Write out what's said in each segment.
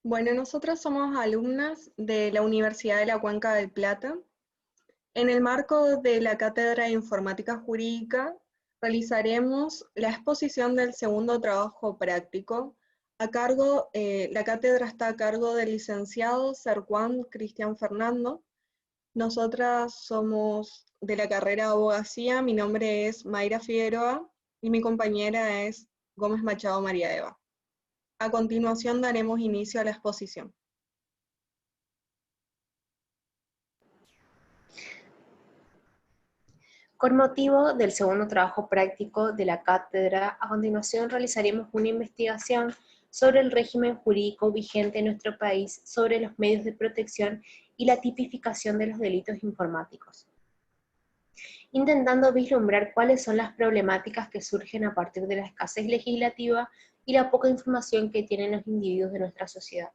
Bueno, nosotros somos alumnas de la Universidad de la Cuenca del Plata. En el marco de la Cátedra de Informática Jurídica, realizaremos la exposición del segundo trabajo práctico. La cátedra está a cargo del licenciado Sercuán Cristian Fernando. Nosotras somos de la carrera de abogacía, mi nombre es Mayra Figueroa y mi compañera es Gómez Machado María Eva. A continuación daremos inicio a la exposición. Con motivo del segundo trabajo práctico de la cátedra, a continuación realizaremos una investigación sobre el régimen jurídico vigente en nuestro país sobre los medios de protección y la tipificación de los delitos informáticos, intentando vislumbrar cuáles son las problemáticas que surgen a partir de la escasez legislativa y la poca información que tienen los individuos de nuestra sociedad.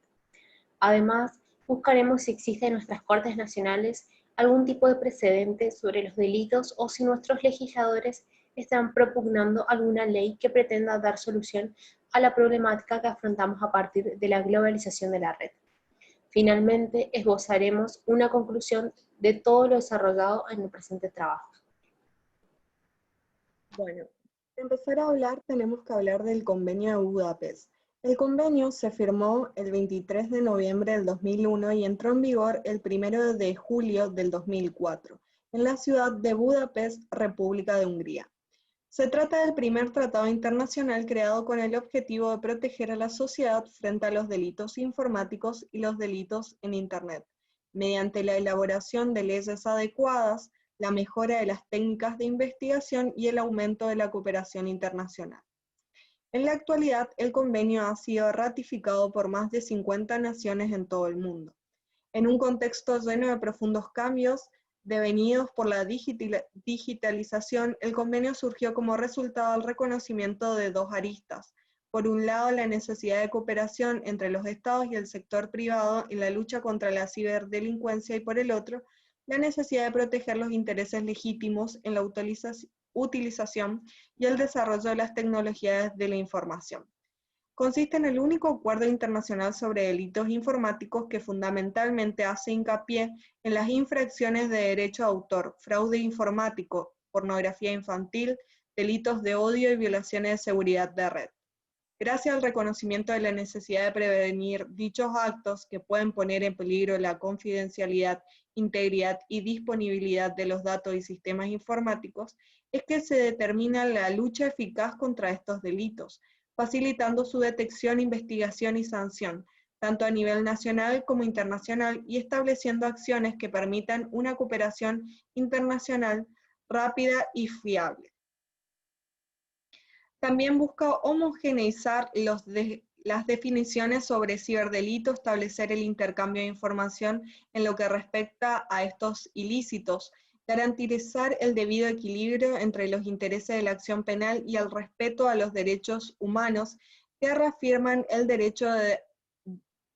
Además, buscaremos si existe en nuestras Cortes Nacionales algún tipo de precedente sobre los delitos o si nuestros legisladores están propugnando alguna ley que pretenda dar solución a la problemática que afrontamos a partir de la globalización de la red. Finalmente, esbozaremos una conclusión de todo lo desarrollado en el presente trabajo. Bueno, para empezar a hablar tenemos que hablar del Convenio de Budapest. El convenio se firmó el 23 de noviembre del 2001 y entró en vigor el 1 de julio del 2004, en la ciudad de Budapest, República de Hungría. Se trata del primer tratado internacional creado con el objetivo de proteger a la sociedad frente a los delitos informáticos y los delitos en Internet, mediante la elaboración de leyes adecuadas, la mejora de las técnicas de investigación y el aumento de la cooperación internacional. En la actualidad, el convenio ha sido ratificado por más de 50 naciones en todo el mundo. En un contexto lleno de profundos cambios devenidos por la digitalización, el convenio surgió como resultado del reconocimiento de dos aristas. Por un lado, la necesidad de cooperación entre los estados y el sector privado en la lucha contra la ciberdelincuencia y por el otro, la necesidad de proteger los intereses legítimos en la utilización y el desarrollo de las tecnologías de la información. Consiste en el único acuerdo internacional sobre delitos informáticos que fundamentalmente hace hincapié en las infracciones de derecho de autor, fraude informático, pornografía infantil, delitos de odio y violaciones de seguridad de red. Gracias al reconocimiento de la necesidad de prevenir dichos actos que pueden poner en peligro la confidencialidad, integridad y disponibilidad de los datos y sistemas informáticos, es que se determina la lucha eficaz contra estos delitos, facilitando su detección, investigación y sanción, tanto a nivel nacional como internacional, y estableciendo acciones que permitan una cooperación internacional rápida y fiable. También busca homogeneizar las definiciones sobre ciberdelito, establecer el intercambio de información en lo que respecta a estos ilícitos, garantizar el debido equilibrio entre los intereses de la acción penal y el respeto a los derechos humanos que reafirman el derecho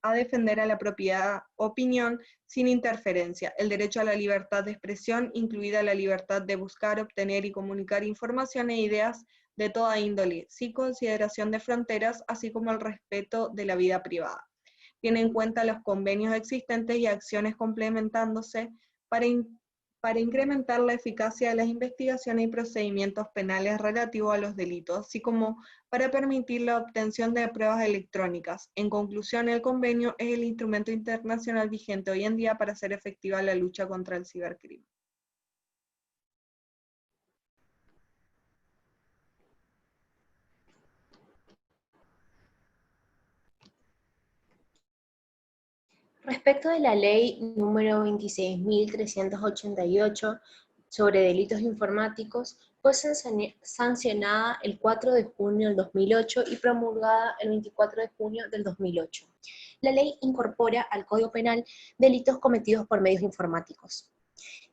a defender a la propiedad, opinión sin interferencia, el derecho a la libertad de expresión, incluida la libertad de buscar, obtener y comunicar información e ideas de toda índole, sin consideración de fronteras, así como el respeto de la vida privada. Tiene en cuenta los convenios existentes y acciones complementándose para incrementar la eficacia de las investigaciones y procedimientos penales relativos a los delitos, así como para permitir la obtención de pruebas electrónicas. En conclusión, el convenio es el instrumento internacional vigente hoy en día para hacer efectiva la lucha contra el cibercrimen. Respecto de la ley número 26.388 sobre delitos informáticos, fue sancionada el 4 de junio del 2008 y promulgada el 24 de junio del 2008. La ley incorpora al Código Penal delitos cometidos por medios informáticos.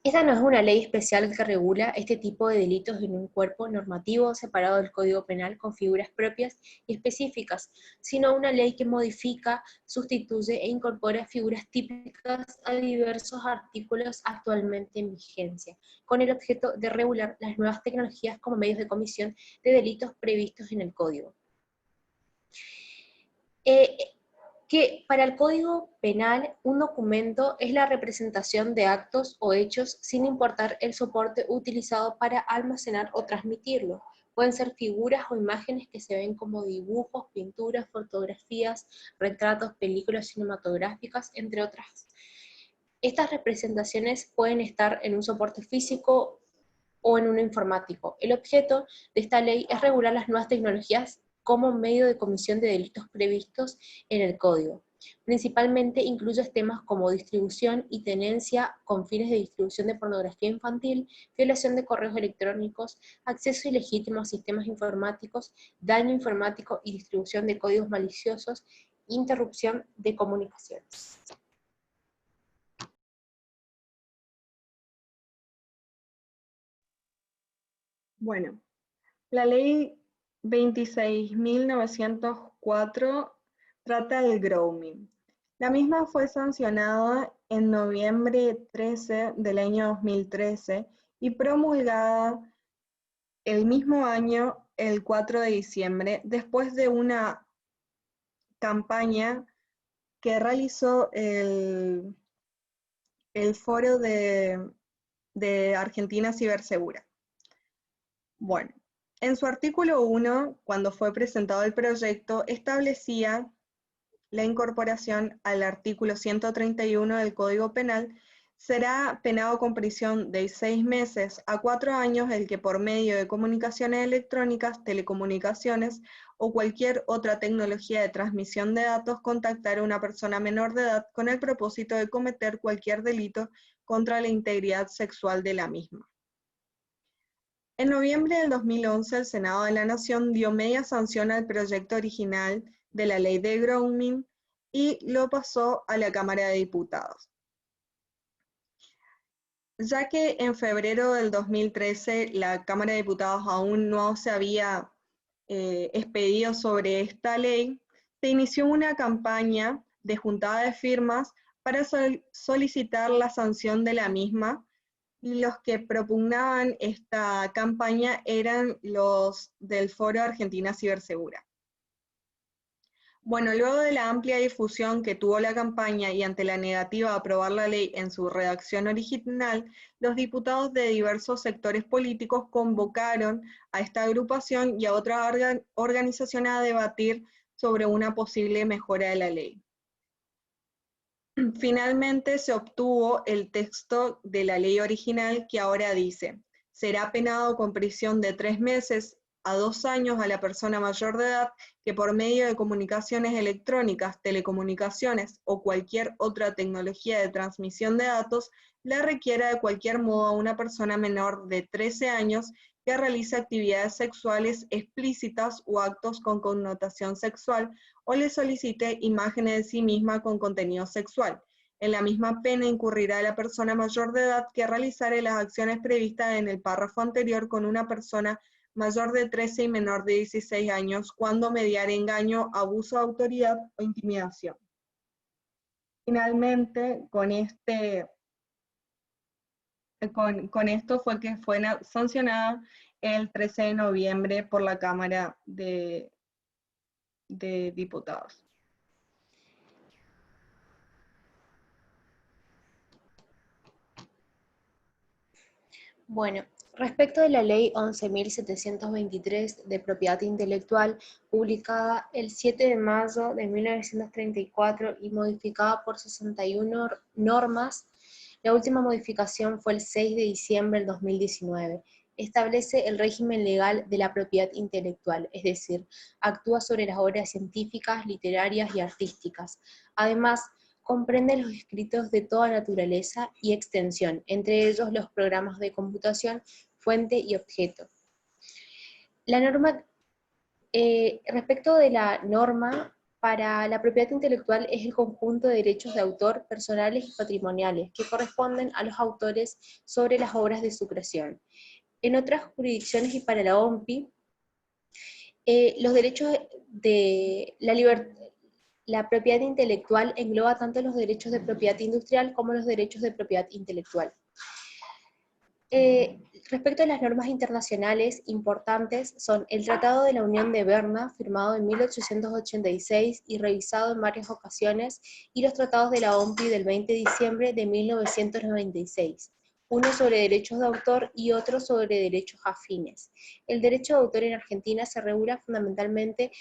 Esta no es una ley especial que regula este tipo de delitos en un cuerpo normativo separado del Código Penal con figuras propias y específicas, sino una ley que modifica, sustituye e incorpora figuras típicas a diversos artículos actualmente en vigencia, con el objeto de regular las nuevas tecnologías como medios de comisión de delitos previstos en el Código. que para el Código Penal un documento es la representación de actos o hechos sin importar el soporte utilizado para almacenar o transmitirlo. Pueden ser figuras o imágenes que se ven como dibujos, pinturas, fotografías, retratos, películas cinematográficas, entre otras. Estas representaciones pueden estar en un soporte físico o en uno informático. El objeto de esta ley es regular las nuevas tecnologías como medio de comisión de delitos previstos en el Código. Principalmente incluye temas como distribución y tenencia con fines de distribución de pornografía infantil, violación de correos electrónicos, acceso ilegítimo a sistemas informáticos, daño informático y distribución de códigos maliciosos, interrupción de comunicaciones. Bueno, la ley 26.904 trata del grooming. La misma fue sancionada en noviembre 13 del año 2013 y promulgada el mismo año, el 4 de diciembre, después de una campaña que realizó el foro de Argentina Cibersegura. Bueno, en su artículo 1, cuando fue presentado el proyecto, establecía la incorporación al artículo 131 del Código Penal. Será penado con prisión de 6 meses a 4 años el que por medio de comunicaciones electrónicas, telecomunicaciones o cualquier otra tecnología de transmisión de datos contactara a una persona menor de edad con el propósito de cometer cualquier delito contra la integridad sexual de la misma. En noviembre del 2011, el Senado de la Nación dio media sanción al proyecto original de la ley de grooming y lo pasó a la Cámara de Diputados. Ya que en febrero del 2013 la Cámara de Diputados aún no se había expedido sobre esta ley, se inició una campaña de juntada de firmas para solicitar la sanción de la misma, y los que propugnaban esta campaña eran los del Foro Argentina Cibersegura. Bueno, luego de la amplia difusión que tuvo la campaña y ante la negativa a aprobar la ley en su redacción original, los diputados de diversos sectores políticos convocaron a esta agrupación y a otras organizaciones a debatir sobre una posible mejora de la ley. Finalmente se obtuvo el texto de la ley original que ahora dice: será penado con prisión de 3 meses a 2 años a la persona mayor de edad que por medio de comunicaciones electrónicas, telecomunicaciones o cualquier otra tecnología de transmisión de datos le requiera de cualquier modo a una persona menor de 13 años que realice actividades sexuales explícitas o actos con connotación sexual o le solicite imágenes de sí misma con contenido sexual. En la misma pena incurrirá la persona mayor de edad que realizare las acciones previstas en el párrafo anterior con una persona mayor de 13 y menor de 16 años cuando mediare engaño, abuso de autoridad o intimidación. Finalmente, con esto fue que fue sancionada el 13 de noviembre por la Cámara de Diputados. Bueno, respecto de la Ley 11.723 de Propiedad Intelectual, publicada el 7 de mayo de 1934 y modificada por 61 normas, la última modificación fue el 6 de diciembre del 2019. Establece el régimen legal de la propiedad intelectual, es decir, actúa sobre las obras científicas, literarias y artísticas. Además, comprende los escritos de toda naturaleza y extensión, entre ellos los programas de computación, fuente y objeto. La norma, respecto de la norma, para la propiedad intelectual es el conjunto de derechos de autor personales y patrimoniales que corresponden a los autores sobre las obras de su creación. En otras jurisdicciones y para la OMPI, los derechos de la libertad. La propiedad intelectual engloba tanto los derechos de propiedad industrial como los derechos de propiedad intelectual. Respecto a las normas internacionales importantes, son el Tratado de la Unión de Berna, firmado en 1886 y revisado en varias ocasiones, y los tratados de la OMPI del 20 de diciembre de 1996, uno sobre derechos de autor y otro sobre derechos afines. El derecho de autor en Argentina se regula fundamentalmente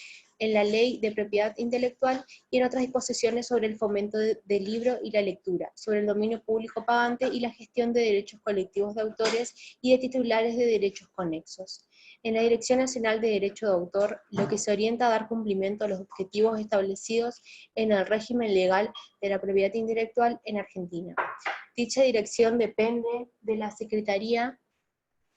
en la Ley de Propiedad Intelectual y en otras disposiciones sobre el fomento del libro y la lectura, sobre el dominio público pagante y la gestión de derechos colectivos de autores y de titulares de derechos conexos. En la Dirección Nacional de Derecho de Autor, lo que se orienta a dar cumplimiento a los objetivos establecidos en el régimen legal de la propiedad intelectual en Argentina. Dicha dirección depende de la Secretaría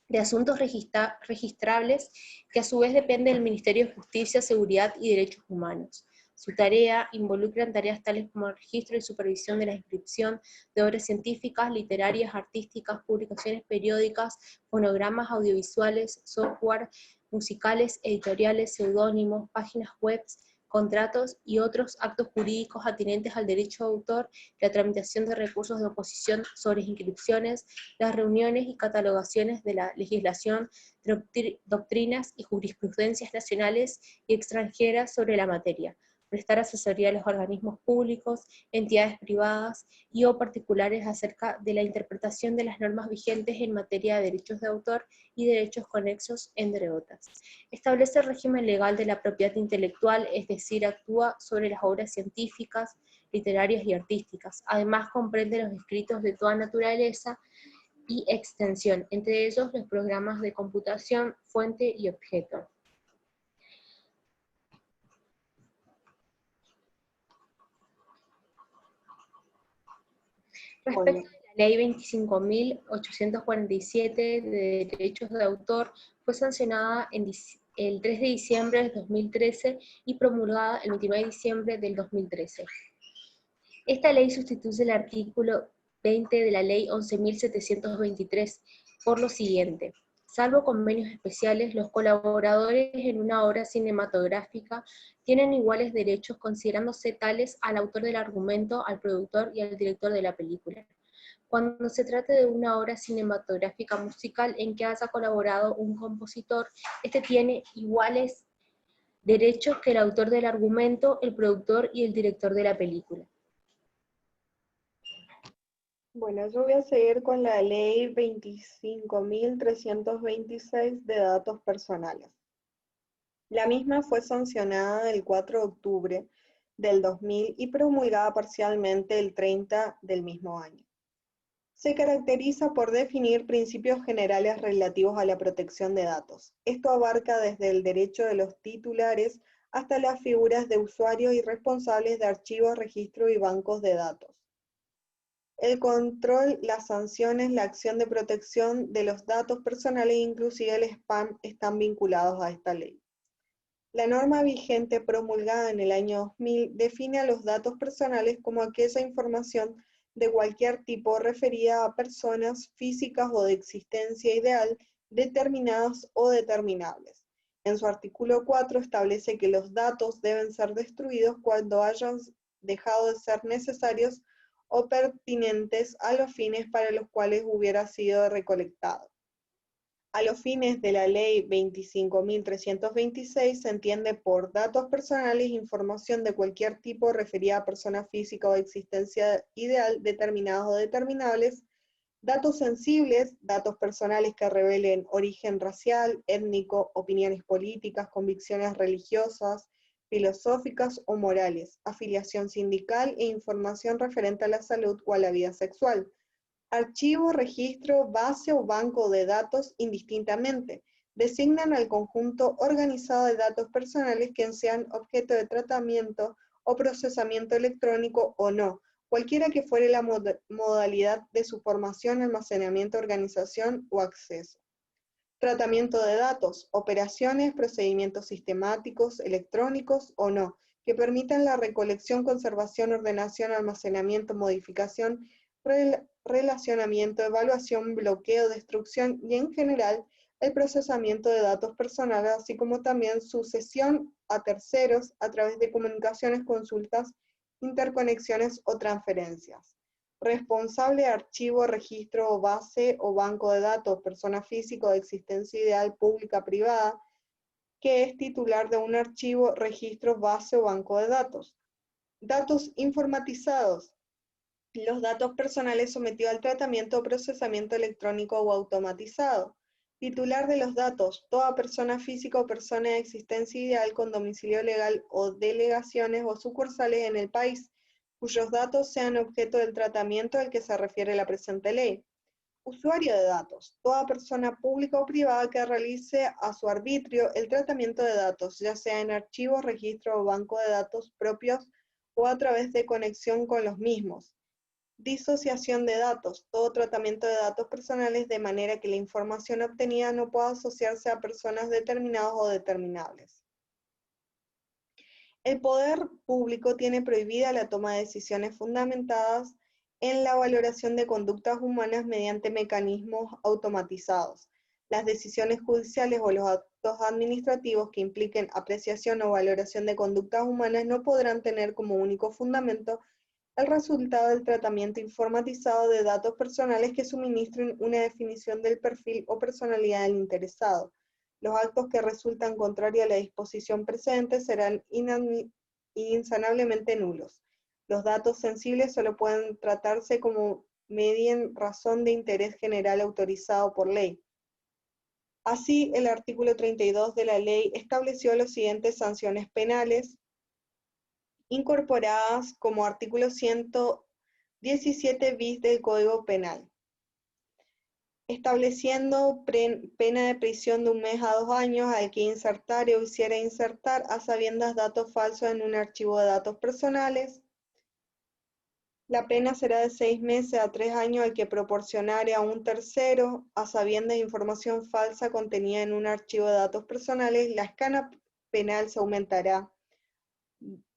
de Asuntos Registrables, que a su vez depende del Ministerio de Justicia, Seguridad y Derechos Humanos. Su tarea involucra en tareas tales como el registro y supervisión de la inscripción de obras científicas, literarias, artísticas, publicaciones periódicas, fonogramas audiovisuales, software, musicales, editoriales, seudónimos, páginas web, contratos y otros actos jurídicos atinentes al derecho de autor, la tramitación de recursos de oposición sobre inscripciones, las reuniones y catalogaciones de la legislación, doctrinas y jurisprudencias nacionales y extranjeras sobre la materia, prestar asesoría a los organismos públicos, entidades privadas y o particulares acerca de la interpretación de las normas vigentes en materia de derechos de autor y derechos conexos, entre otras. Establece el régimen legal de la propiedad intelectual, es decir, actúa sobre las obras científicas, literarias y artísticas. Además, comprende los escritos de toda naturaleza y extensión, entre ellos los programas de computación, fuente y objeto. Respecto a la Ley 25.847 de Derechos de Autor, fue sancionada el 3 de diciembre del 2013 y promulgada el 29 de diciembre del 2013. Esta ley sustituye el artículo 20 de la Ley 11.723 por lo siguiente: salvo convenios especiales, los colaboradores en una obra cinematográfica tienen iguales derechos considerándose tales al autor del argumento, al productor y al director de la película. Cuando se trate de una obra cinematográfica musical en que haya colaborado un compositor, este tiene iguales derechos que el autor del argumento, el productor y el director de la película. Bueno, yo voy a seguir con la ley 25.326 de datos personales. La misma fue sancionada el 4 de octubre del 2000 y promulgada parcialmente el 30 del mismo año. Se caracteriza por definir principios generales relativos a la protección de datos. Esto abarca desde el derecho de los titulares hasta las figuras de usuarios y responsables de archivos, registros y bancos de datos. El control, las sanciones, la acción de protección de los datos personales e inclusive el spam están vinculados a esta ley. La norma vigente promulgada en el año 2000 define a los datos personales como aquella información de cualquier tipo referida a personas físicas o de existencia ideal determinadas o determinables. En su artículo 4 establece que los datos deben ser destruidos cuando hayan dejado de ser necesarios o pertinentes a los fines para los cuales hubiera sido recolectado. A los fines de la Ley 25.326 se entiende por datos personales información de cualquier tipo referida a persona física o de existencia ideal determinadas o determinables, datos sensibles, datos personales que revelen origen racial, étnico, opiniones políticas, convicciones religiosas, filosóficas o morales, afiliación sindical e información referente a la salud o a la vida sexual. Archivo, registro, base o banco de datos indistintamente. Designan al conjunto organizado de datos personales que sean objeto de tratamiento o procesamiento electrónico o no, cualquiera que fuere la modalidad de su formación, almacenamiento, organización o acceso. Tratamiento de datos, operaciones, procedimientos sistemáticos, electrónicos o no, que permitan la recolección, conservación, ordenación, almacenamiento, modificación, relacionamiento, evaluación, bloqueo, destrucción y en general el procesamiento de datos personales, así como también su cesión a terceros a través de comunicaciones, consultas, interconexiones o transferencias. responsable de archivo, registro o base o banco de datos, persona física de existencia ideal pública privada, que es titular de un archivo, registro, base o banco de datos. Datos informatizados. Los datos personales sometidos al tratamiento o procesamiento electrónico o automatizado. Titular de los datos, toda persona física o persona de existencia ideal con domicilio legal o delegaciones o sucursales en el país, cuyos datos sean objeto del tratamiento al que se refiere la presente ley. Usuario de datos, toda persona pública o privada que realice a su arbitrio el tratamiento de datos, ya sea en archivos, registro o banco de datos propios o a través de conexión con los mismos. Disociación de datos, todo tratamiento de datos personales de manera que la información obtenida no pueda asociarse a personas determinadas o determinables. El poder público tiene prohibida la toma de decisiones fundamentadas en la valoración de conductas humanas mediante mecanismos automatizados. Las decisiones judiciales o los actos administrativos que impliquen apreciación o valoración de conductas humanas no podrán tener como único fundamento el resultado del tratamiento informatizado de datos personales que suministren una definición del perfil o personalidad del interesado. Los actos que resultan contrarios a la disposición precedente serán insanablemente nulos. Los datos sensibles solo pueden tratarse como media en razón de interés general autorizado por ley. Así, el artículo 32 de la ley estableció las siguientes sanciones penales, incorporadas como artículo 117 bis del Código Penal, estableciendo pena de prisión de 1 mes a 2 años al que insertare o hiciera insertar a sabiendas datos falsos en un archivo de datos personales. La pena será de 6 meses a 3 años al que proporcionare a un tercero a sabiendas información falsa contenida en un archivo de datos personales. La escala penal se aumentará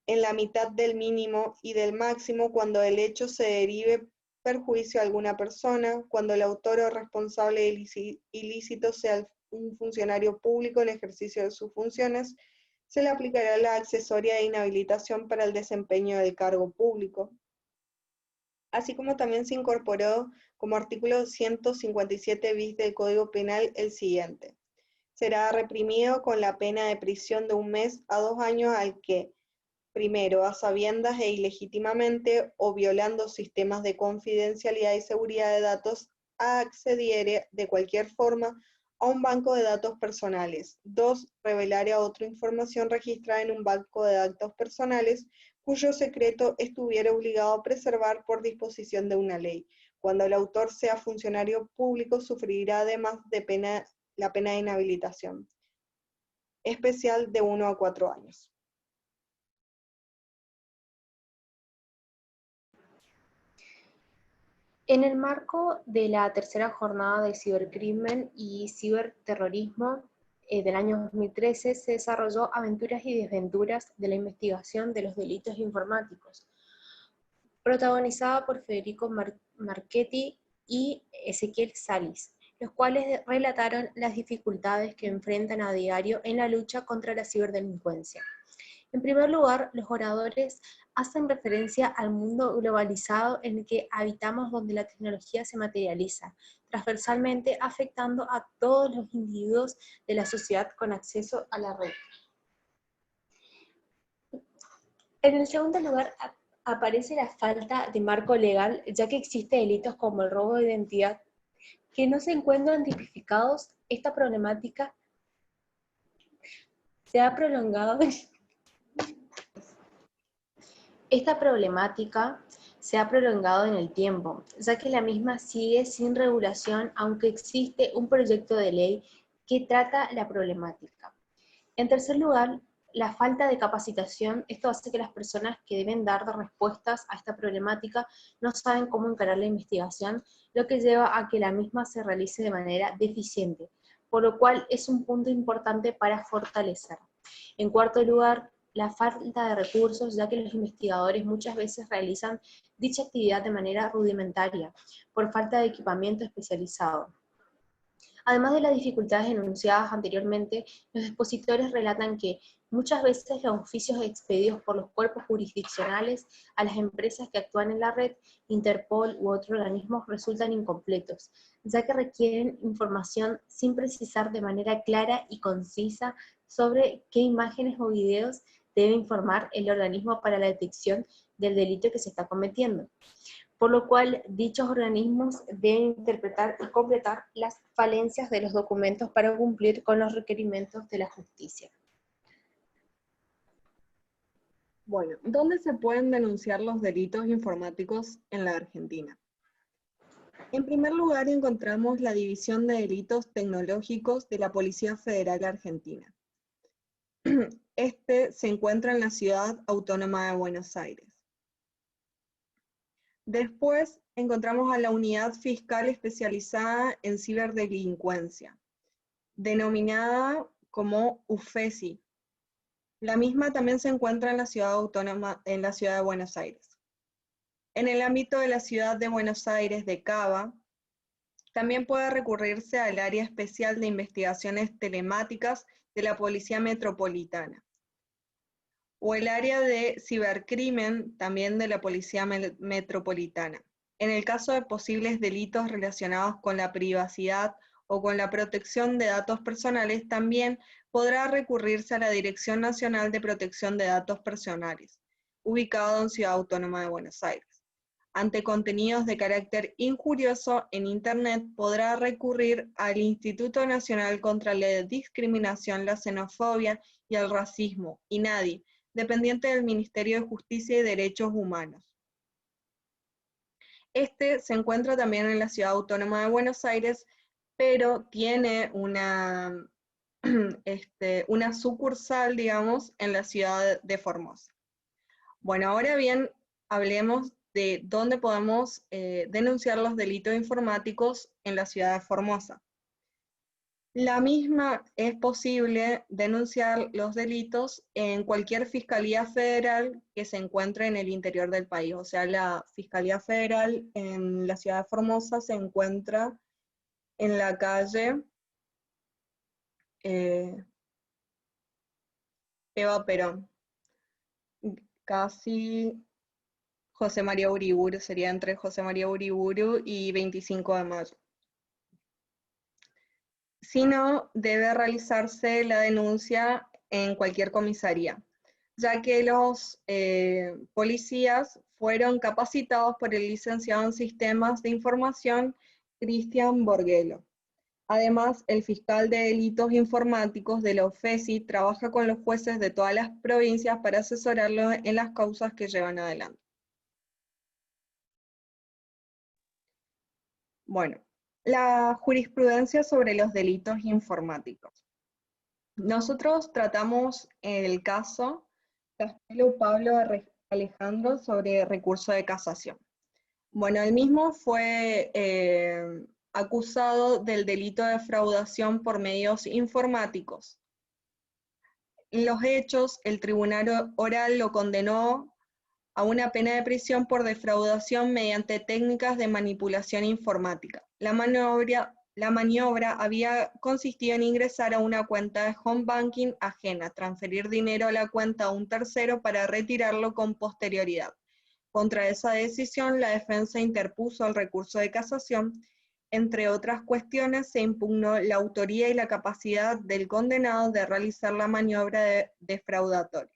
en la mitad del mínimo y del máximo cuando el hecho se derive perjuicio a alguna persona, cuando el autor o responsable ilícito sea un funcionario público en ejercicio de sus funciones, se le aplicará la accesoria de inhabilitación para el desempeño del cargo público. Así como también se incorporó como artículo 157 bis del Código Penal el siguiente. Será reprimido con la pena de prisión de 1 mes a 2 años al que, primero, a sabiendas e ilegítimamente o violando sistemas de confidencialidad y seguridad de datos, accediere de cualquier forma a un banco de datos personales. 2. Revelare a otra información registrada en un banco de datos personales cuyo secreto estuviera obligado a preservar por disposición de una ley. Cuando el autor sea funcionario público, sufrirá además de la pena de inhabilitación especial de 1 a 4 años. En el marco de la tercera jornada de cibercrimen y ciberterrorismo del año 2013 se desarrolló Aventuras y Desventuras de la investigación de los delitos informáticos, protagonizada por Federico Marchetti y Ezequiel Salis, los cuales relataron las dificultades que enfrentan a diario en la lucha contra la ciberdelincuencia. En primer lugar, los oradores hacen referencia al mundo globalizado en el que habitamos, donde la tecnología se materializa, transversalmente afectando a todos los individuos de la sociedad con acceso a la red. En el segundo lugar, aparece la falta de marco legal, ya que existen delitos como el robo de identidad que no se encuentran tipificados. Esta problemática se ha prolongado en el tiempo, ya que la misma sigue sin regulación, aunque existe un proyecto de ley que trata la problemática. En tercer lugar, la falta de capacitación. Esto hace que las personas que deben dar respuestas a esta problemática no saben cómo encarar la investigación, lo que lleva a que la misma se realice de manera deficiente, por lo cual es un punto importante para fortalecer. En cuarto lugar, la falta de recursos, ya que los investigadores muchas veces realizan dicha actividad de manera rudimentaria, por falta de equipamiento especializado. Además de las dificultades enunciadas anteriormente, los expositores relatan que muchas veces los oficios expedidos por los cuerpos jurisdiccionales a las empresas que actúan en la red, Interpol u otros organismos resultan incompletos, ya que requieren información sin precisar de manera clara y concisa sobre qué imágenes o videos debe informar el organismo para la detección del delito que se está cometiendo, por lo cual dichos organismos deben interpretar y completar las falencias de los documentos para cumplir con los requerimientos de la justicia. Bueno, ¿dónde se pueden denunciar los delitos informáticos en la Argentina? En primer lugar, encontramos la División de Delitos Tecnológicos de la Policía Federal Argentina. Este se encuentra en la Ciudad Autónoma de Buenos Aires. Después encontramos a la Unidad Fiscal Especializada en Ciberdelincuencia, denominada como UFESI. La misma también se encuentra en la Ciudad Autónoma, en la Ciudad de Buenos Aires. En el ámbito de la Ciudad de Buenos Aires, de CABA, también puede recurrirse al Área Especial de Investigaciones Telemáticas de la Policía Metropolitana, o el área de cibercrimen también de la Policía Metropolitana. En el caso de posibles delitos relacionados con la privacidad o con la protección de datos personales, también podrá recurrirse a la Dirección Nacional de Protección de Datos Personales, ubicado en Ciudad Autónoma de Buenos Aires. Ante contenidos de carácter injurioso en Internet, podrá recurrir al Instituto Nacional contra la Discriminación, la Xenofobia y el Racismo, INADI, dependiente del Ministerio de Justicia y Derechos Humanos. Este se encuentra también en la Ciudad Autónoma de Buenos Aires, pero tiene una sucursal, digamos, en la ciudad de Formosa. Bueno, ahora bien, hablemos de dónde podemos denunciar los delitos informáticos en la ciudad de Formosa. La misma es posible denunciar los delitos en cualquier fiscalía federal que se encuentre en el interior del país. O sea, la Fiscalía Federal en la ciudad de Formosa se encuentra en la calle Eva Perón, casi José María Uriburu, sería entre José María Uriburu y 25 de mayo. Si no, debe realizarse la denuncia en cualquier comisaría, ya que los policías fueron capacitados por el licenciado en Sistemas de Información, Cristian Borguelo. Además, el fiscal de delitos informáticos de la UFESI trabaja con los jueces de todas las provincias para asesorarlos en las causas que llevan adelante. Bueno, la jurisprudencia sobre los delitos informáticos. Nosotros tratamos el caso Castelo Pablo Alejandro sobre recurso de casación. Bueno, el mismo fue acusado del delito de defraudación por medios informáticos. En los hechos, el tribunal oral lo condenó a una pena de prisión por defraudación mediante técnicas de manipulación informática. La maniobra había consistido en ingresar a una cuenta de home banking ajena, transferir dinero a la cuenta a un tercero para retirarlo con posterioridad. Contra esa decisión, la defensa interpuso el recurso de casación. Entre otras cuestiones, se impugnó la autoría y la capacidad del condenado de realizar la maniobra defraudatoria.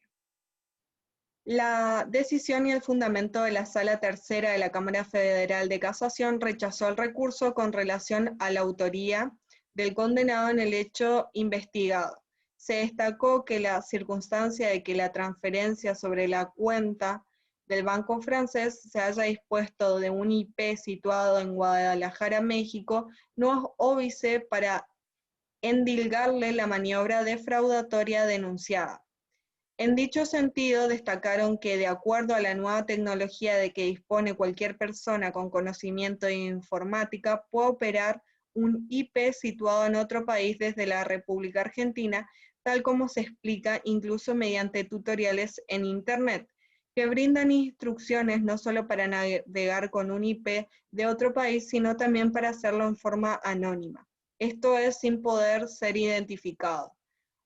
La decisión y el fundamento de la Sala Tercera de la Cámara Federal de Casación rechazó el recurso con relación a la autoría del condenado en el hecho investigado. Se destacó que la circunstancia de que la transferencia sobre la cuenta del banco francés se haya dispuesto de un IP situado en Guadalajara, México, no es óbice para endilgarle la maniobra defraudatoria denunciada. En dicho sentido, destacaron que de acuerdo a la nueva tecnología de que dispone cualquier persona con conocimiento de informática, puede operar un IP situado en otro país desde la República Argentina, tal como se explica incluso mediante tutoriales en Internet, que brindan instrucciones no solo para navegar con un IP de otro país, sino también para hacerlo en forma anónima. esto es sin poder ser identificado.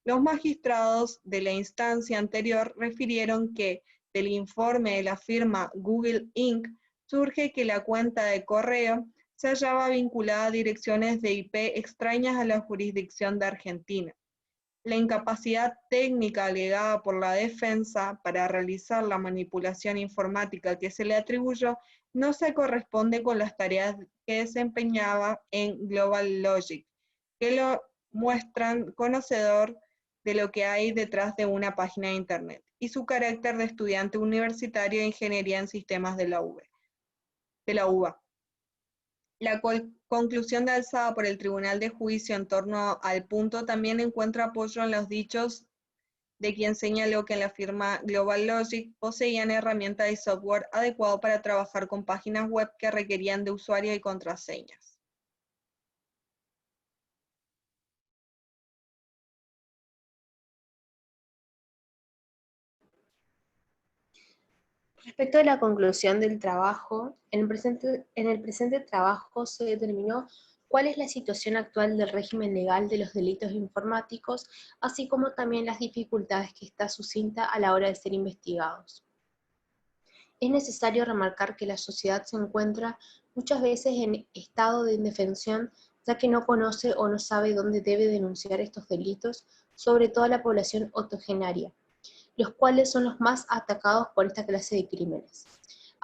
Los magistrados de la instancia anterior refirieron que del informe de la firma Google Inc. surge que la cuenta de correo se hallaba vinculada a direcciones de IP extrañas a la jurisdicción de Argentina. La incapacidad técnica alegada por la defensa para realizar la manipulación informática que se le atribuyó no se corresponde con las tareas que desempeñaba en Global Logic, que lo muestran conocedor de lo que hay detrás de una página de Internet, y su carácter de estudiante universitario de Ingeniería en Sistemas de la UBA. La conclusión alzada por el Tribunal de Juicio en torno al punto también encuentra apoyo en los dichos de quien señaló que en la firma Global Logic poseían herramientas y software adecuado para trabajar con páginas web que requerían de usuario y contraseñas. Respecto de la conclusión del trabajo, en el presente trabajo se determinó cuál es la situación actual del régimen legal de los delitos informáticos, así como también las dificultades que ésta suscita a la hora de ser investigados. Es necesario remarcar que la sociedad se encuentra muchas veces en estado de indefensión, ya que no conoce o no sabe dónde debe denunciar estos delitos, sobre todo a la población octogenaria, los cuales son los más atacados por esta clase de crímenes.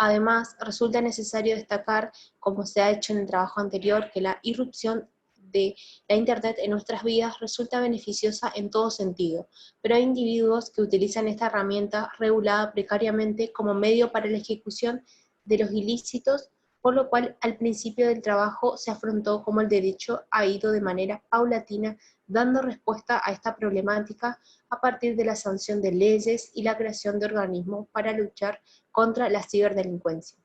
Además, resulta necesario destacar, como se ha hecho en el trabajo anterior, que la irrupción de la Internet en nuestras vidas resulta beneficiosa en todo sentido, pero hay individuos que utilizan esta herramienta regulada precariamente como medio para la ejecución de los ilícitos, por lo cual al principio del trabajo se afrontó cómo el derecho ha ido de manera paulatina dando respuesta a esta problemática a partir de la sanción de leyes y la creación de organismos para luchar contra la ciberdelincuencia.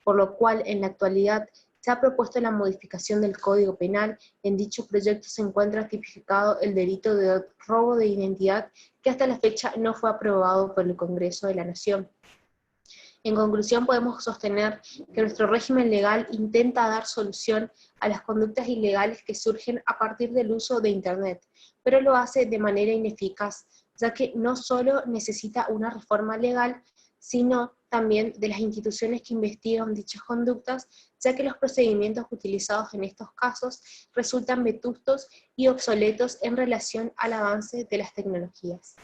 Por lo cual, en la actualidad, se ha propuesto la modificación del Código Penal. En dicho proyecto se encuentra tipificado el delito de robo de identidad, que hasta la fecha no fue aprobado por el Congreso de la Nación. En conclusión, podemos sostener que nuestro régimen legal intenta dar solución a las conductas ilegales que surgen a partir del uso de Internet, pero lo hace de manera ineficaz, ya que no solo necesita una reforma legal, sino también de las instituciones que investigan dichas conductas, ya que los procedimientos utilizados en estos casos resultan vetustos y obsoletos en relación al avance de las tecnologías.